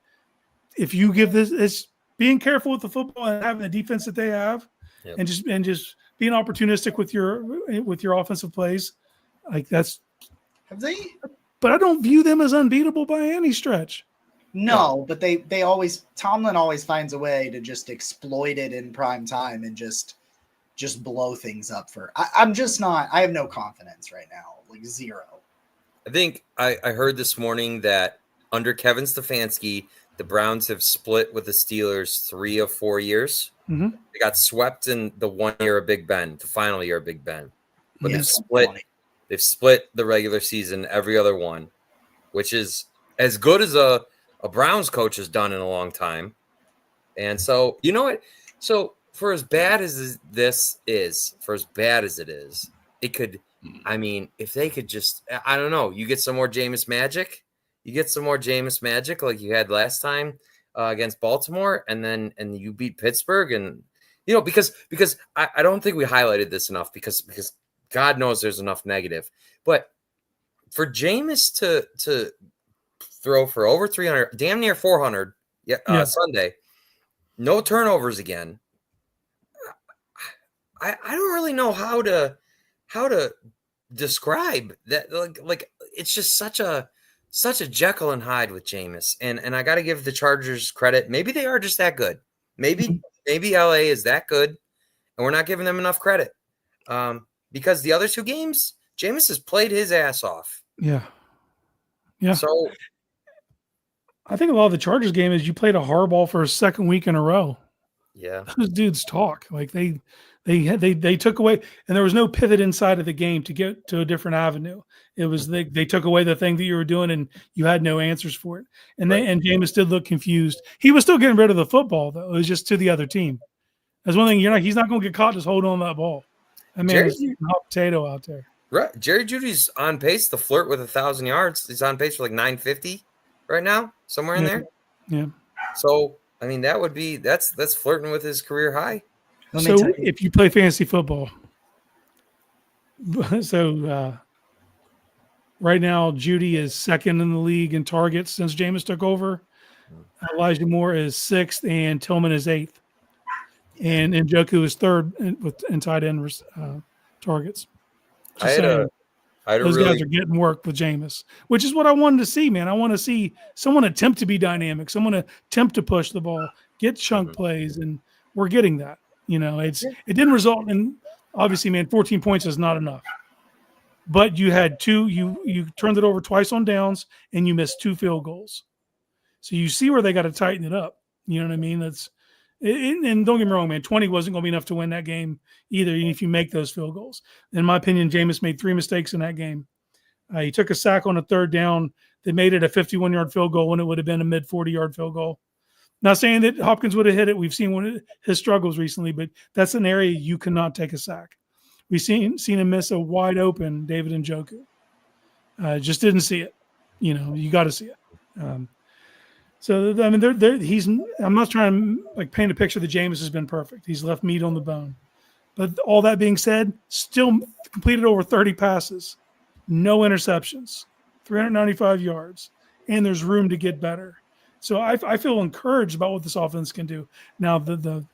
if you give it's being careful with the football and having the defense that they have, and just being opportunistic with your offensive plays, like that's. Have they? But I don't view them as unbeatable by any stretch. No, but Tomlin always finds a way to just exploit it in prime time and just blow things up I'm just not. I have no confidence right now, like zero. I think I heard this morning that under Kevin Stefanski, the Browns have split with the Steelers 3 of 4 years. They got swept in the 1 year of Big Ben, the final year of Big Ben. But they've split the regular season every other one, which is as good as a Browns coach has done in a long time. And so, you know what? So for as bad as this is, it could – I mean, if they could just, I don't know, you get some more Jameis magic. You get some more Jameis magic like you had last time against Baltimore, and you beat Pittsburgh. And, because I don't think we highlighted this enough because God knows there's enough negative. But for Jameis to throw for over 300, damn near 400 Sunday, no turnovers again. I don't really know how to describe that. Like it's just such a Jekyll and Hyde with Jameis, and I got to give the Chargers credit. Maybe they are just that good. Maybe LA is that good, and we're not giving them enough credit. Because the other 2 games, Jameis has played his ass off. Yeah. So I think a lot of the Chargers game is you played a hardball for a second week in a row. Yeah, those dudes talk like they took away, and there was no pivot inside of the game to get to a different avenue. It was they took away the thing that you were doing, and you had no answers for it. And Jameis did look confused. He was still getting rid of the football though. It was just to the other team. That's one thing. He's not going to get caught just holding on that ball. I mean, there's a hot potato out there. Right, Jerry Jeudy's on pace to flirt with 1,000 yards. He's on pace for like 950 right now, somewhere in there. Yeah. So I mean, that's flirting with his career high. So if you play fantasy football, so Right now, Judy is second in the league in targets since Jameis took over. Elijah Moore is sixth, and Tillman is eighth. And Njoku is third in tight end targets. Just saying. Those guys are getting work with Jameis, which is what I wanted to see, man. I want to see someone attempt to be dynamic, someone attempt to push the ball, get chunk plays, and we're getting that. It didn't result in, obviously, man, 14 points is not enough. But you had you turned it over twice on downs, and you missed 2 field goals. So you see where they got to tighten it up. You know what I mean? And don't get me wrong, man, 20 wasn't going to be enough to win that game either, even if you make those field goals. In my opinion, Jameis made 3 mistakes in that game. He took a sack on a third down that made it a 51-yard field goal when it would have been a mid-40-yard field goal. Not saying that Hopkins would have hit it. We've seen his struggles recently, but that's an area you cannot take a sack. We've seen him miss a wide-open David Njoku. Just didn't see it. You got to see it. So I mean, I'm not trying to paint a picture that Jameis has been perfect. He's left meat on the bone. But all that being said, still completed over 30 passes, no interceptions, 395 yards, and there's room to get better. So I feel encouraged about what this offense can do. Now the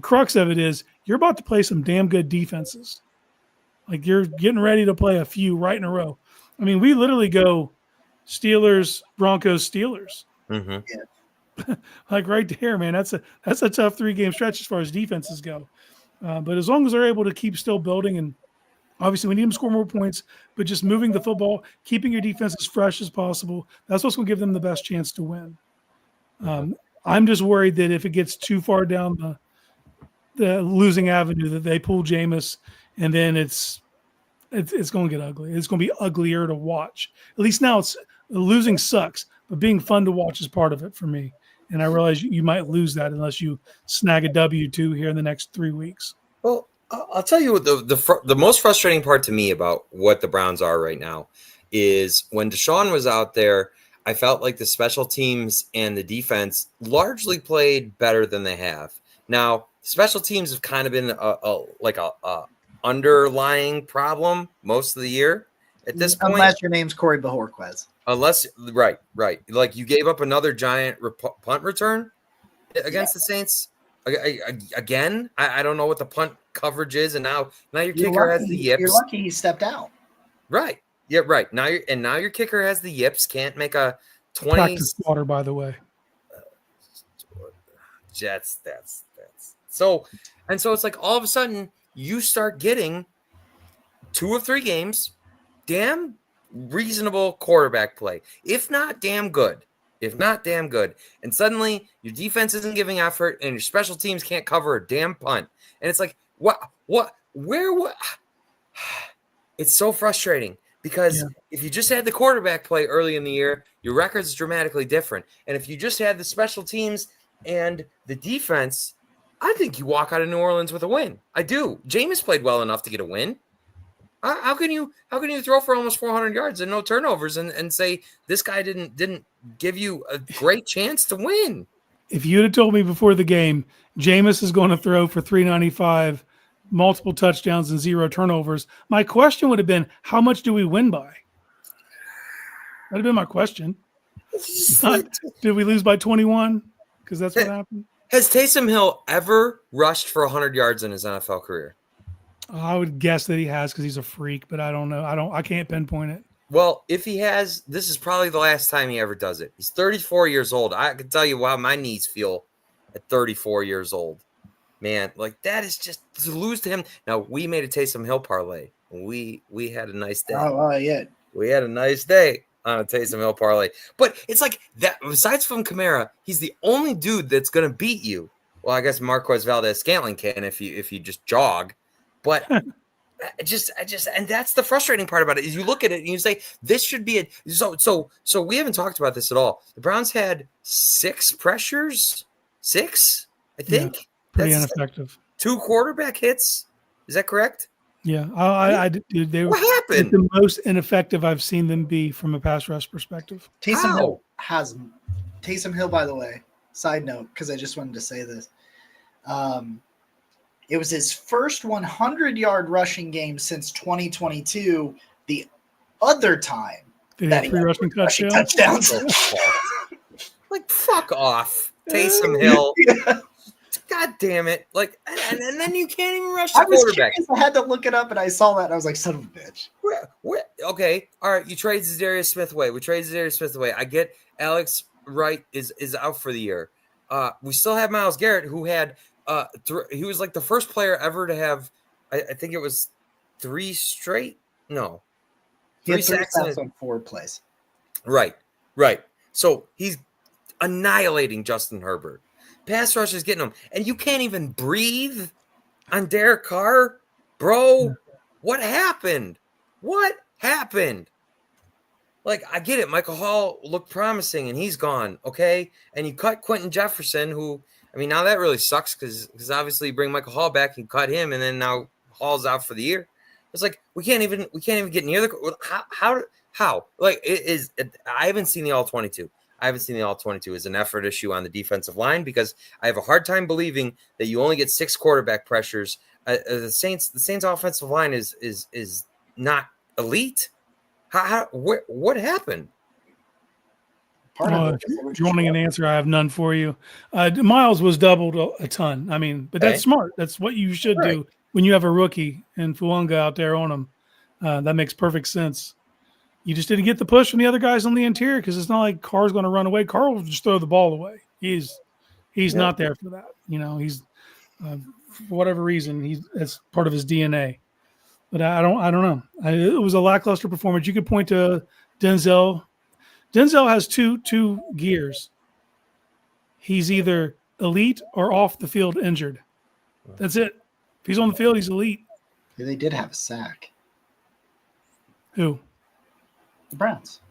crux of it is you're about to play some damn good defenses. Like you're getting ready to play a few right in a row. I mean, we literally go Steelers, Broncos, Steelers. Mm-hmm. Like right there, man. That's a tough 3-game stretch as far as defenses go. But as long as they're able to keep still building, and obviously we need them to score more points, but just moving the football, keeping your defense as fresh as possible, that's what's going to give them the best chance to win. I'm just worried that if it gets too far down the losing avenue, that they pull Jameis, and then it's going to get ugly. It's going to be uglier to watch. At least now losing sucks, but being fun to watch is part of it for me. And I realize you might lose that unless you snag a W2 here in the next 3 weeks. Well, I'll tell you what the most frustrating part to me about what the Browns are right now is when Deshaun was out there, I felt like the special teams and the defense largely played better than they have. Now, special teams have kind of been a underlying problem most of the year at this point. Unless your name's Corey Bajorquez. Right. Like you gave up another giant punt return against the Saints again. I don't know what the punt coverage is, and now your kicker has the yips. You're lucky he stepped out. Right. Yeah. Right. Now your kicker has the yips. Can't make a 20 practice water, by the way. Jets. That's so. And so it's like all of a sudden you start getting 2 of 3 games. Damn reasonable quarterback play, if not damn good, and suddenly your defense isn't giving effort and your special teams can't cover a damn punt, and it's like what it's so frustrating because if you just had the quarterback play early in the year, your record is dramatically different, and if you just had the special teams and the defense, I think you walk out of New Orleans with a win. I do. Jameis played well enough to get a win. How can you throw for almost 400 yards and no turnovers and say this guy didn't give you a great chance to win? If you'd have told me before the game, Jameis is going to throw for 395, multiple touchdowns and 0 turnovers, my question would have been, how much do we win by? That'd have been my question. Did we lose by 21? Because that's what happened. Has Taysom Hill ever rushed for 100 yards in his NFL career? I would guess that he has because he's a freak, but I don't know. I can't pinpoint it. Well, if he has, this is probably the last time he ever does it. He's 34 years old. I can tell you how my knees feel at 34 years old. Man, like that is just to lose to him. Now, we made a Taysom Hill parlay. We had a nice day. Oh, yeah. We had a nice day on a Taysom Hill parlay. But it's like that. Besides from Kamara, he's the only dude that's going to beat you. Well, I guess Marquez Valdez-Scantling can if you just jog. But and that's the frustrating part about it is you look at it and you say this should be so we haven't talked about this at all. The Browns had 6 pressures, 6, I think. Yeah, pretty ineffective. 2 quarterback hits. Is that correct? Yeah, they were what happened? The most ineffective I've seen them be from a pass rush perspective. Taysom Hill, by the way, side note, because I just wanted to say this. It was his first 100-yard rushing game since 2022. The other time Did that he he have 3 had rushing touchdowns. Like, fuck off, Taysom Hill. Yeah. God damn it! Like, and then you can't even rush I the was quarterback. curious. I had to look it up, and I saw that, and I was like, "Son of a bitch." Okay, all right. You trade Zadarius Smith away. We trade Zadarius Smith away. I get Alex Wright is out for the year. We still have Myles Garrett, who had he was like the first player ever to have. I think it was 3 straight. No, He had 3 sacks on 4 plays. Right. So he's annihilating Justin Herbert. Pass rush is getting him, and you can't even breathe on Derek Carr, bro. What happened? Like, I get it. Michael Hall looked promising, and he's gone. Okay, and you cut Quentin Jefferson, who, I mean, now that really sucks because obviously you bring Michael Hall back and cut him, and then now Hall's out for the year. It's like we can't even get near the how like it is. I haven't seen the all 22. It's an effort issue on the defensive line because I have a hard time believing that you only get 6 quarterback pressures. The Saints offensive line is not elite. What happened? If you're wanting an answer, I have none for you. Miles was doubled a ton. I mean, but that's smart. That's what you should do when you have a rookie and Fuanga out there on him. That makes perfect sense. You just didn't get the push from the other guys on the interior because it's not like Carr's going to run away. Carr will just throw the ball away. He's not there for that. He's for whatever reason that's part of his DNA. But I don't know. It was a lackluster performance. You could point to Denzel. Denzel has two gears. He's either elite or off the field injured. That's it. If he's on the field, he's elite. They did have a sack. Who? The Browns.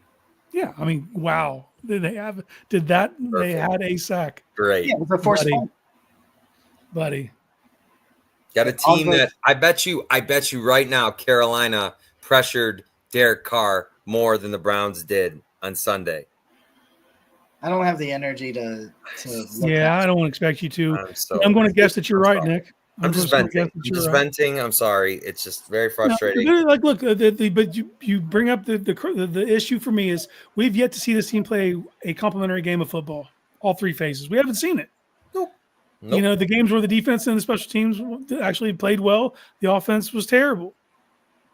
Yeah, I mean, wow. Did they had a sack. Great. Yeah, it was a forced fumble. Buddy. Got a team that I bet you right now Carolina pressured Derek Carr more than the Browns did on Sunday. I don't have the energy to I don't expect you to. I'm going to guess that you're right, Nick. I'm just venting. I'm sorry. It's just very frustrating. No, like, look, but you bring up the issue for me is we've yet to see this team play a complimentary game of football, all 3 phases. We haven't seen it. Nope. The games where the defense and the special teams actually played well, the offense was terrible.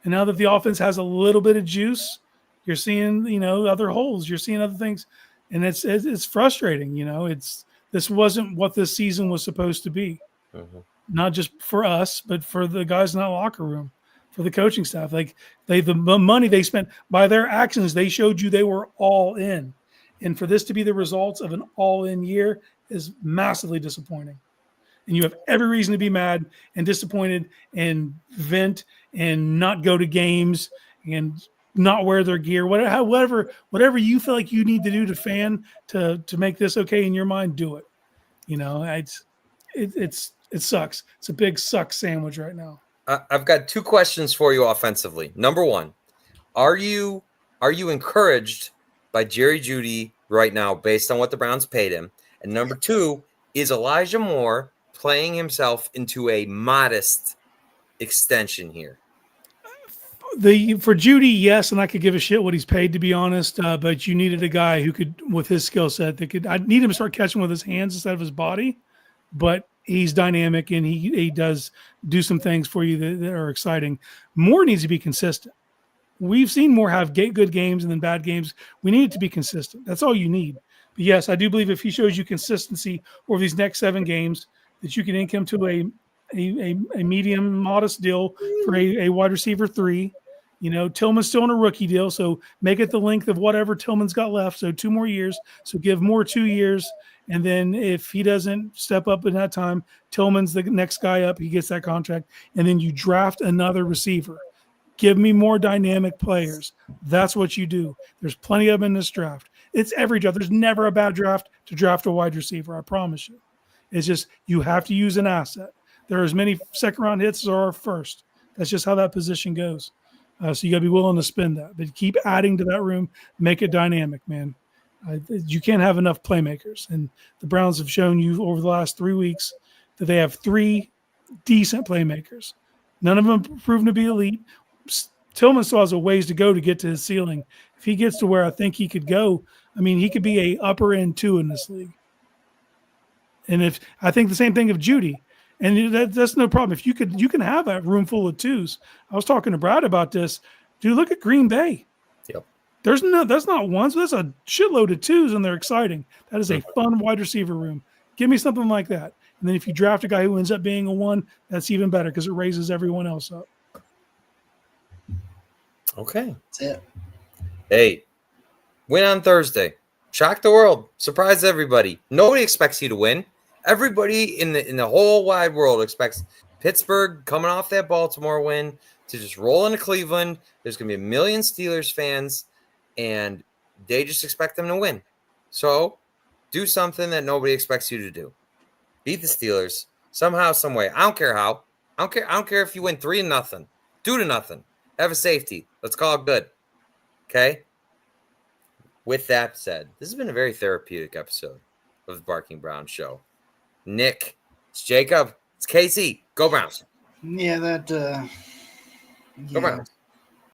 And now that the offense has a little bit of juice, you're seeing, other holes. You're seeing other things. And it's frustrating. This wasn't what this season was supposed to be. Mm-hmm. Not just for us, but for the guys in that locker room, for the coaching staff. Like the money they spent by their actions, they showed you they were all in. And for this to be the results of an all-in year is massively disappointing. And you have every reason to be mad and disappointed and vent and not go to games and not wear their gear. Whatever you feel like you need to do to fan to make this okay in your mind, do it. It sucks. It's a big suck sandwich right now. I've got 2 questions for you offensively. Number 1, are you encouraged by Jerry Jeudy right now based on what the Browns paid him? And number 2, is Elijah Moore playing himself into a modest extension here? For Jeudy, yes, and I could give a shit what he's paid, to be honest. But you needed a guy who could, with his skill set, I need him to start catching with his hands instead of his body. But he's dynamic and he does do some things for you that are exciting. Moore needs to be consistent. We've seen Moore have good games and then bad games. We need it to be consistent. That's all you need. But yes, I do believe if he shows you consistency over these next 7 games, that you can ink him to a medium, modest deal for a wide receiver 3. Tillman's still on a rookie deal, so make it the length of whatever Tillman's got left. So 2 more years. So give Moore 2 years. And then if he doesn't step up in that time, Tillman's the next guy up. He gets that contract. And then you draft another receiver. Give me more dynamic players. That's what you do. There's plenty of them in this draft. It's every draft. There's never a bad draft to draft a wide receiver. I promise you. It's just you have to use an asset. There are as many second-round hits as there are first. That's just how that position goes. So you got to be willing to spend that. But keep adding to that room. Make it dynamic, man. You can't have enough playmakers. And the Browns have shown you over the last 3 weeks that they have 3 decent playmakers. None of them proven to be elite. Tillman still has a ways to go to get to his ceiling. If he gets to where I think he could go, I mean, he could be a upper end 2 in this league. And if I think the same thing of Judy, and that's no problem. If you can have a room full of 2s. I was talking to Brad about this. Dude, look at Green Bay. Yep. That's not ones. That's a shitload of 2s, and they're exciting. That is a fun wide receiver room. Give me something like that. And then if you draft a guy who ends up being a 1, that's even better because it raises everyone else up. Okay. That's it. Hey, win on Thursday. Shock the world. Surprise everybody. Nobody expects you to win. Everybody in the whole wide world expects Pittsburgh coming off that Baltimore win to just roll into Cleveland. There's going to be a million Steelers fans, and they just expect them to win. So do something that nobody expects you to do. Beat the Steelers somehow, some way. I don't care how. I don't care if you win 3-0, 2-0. Have a safety. Let's call it good. Okay? With that said, this has been a very therapeutic episode of the Barking Brown Show. Nick, it's Jacob, it's Casey. Go Browns. Yeah, Go Browns.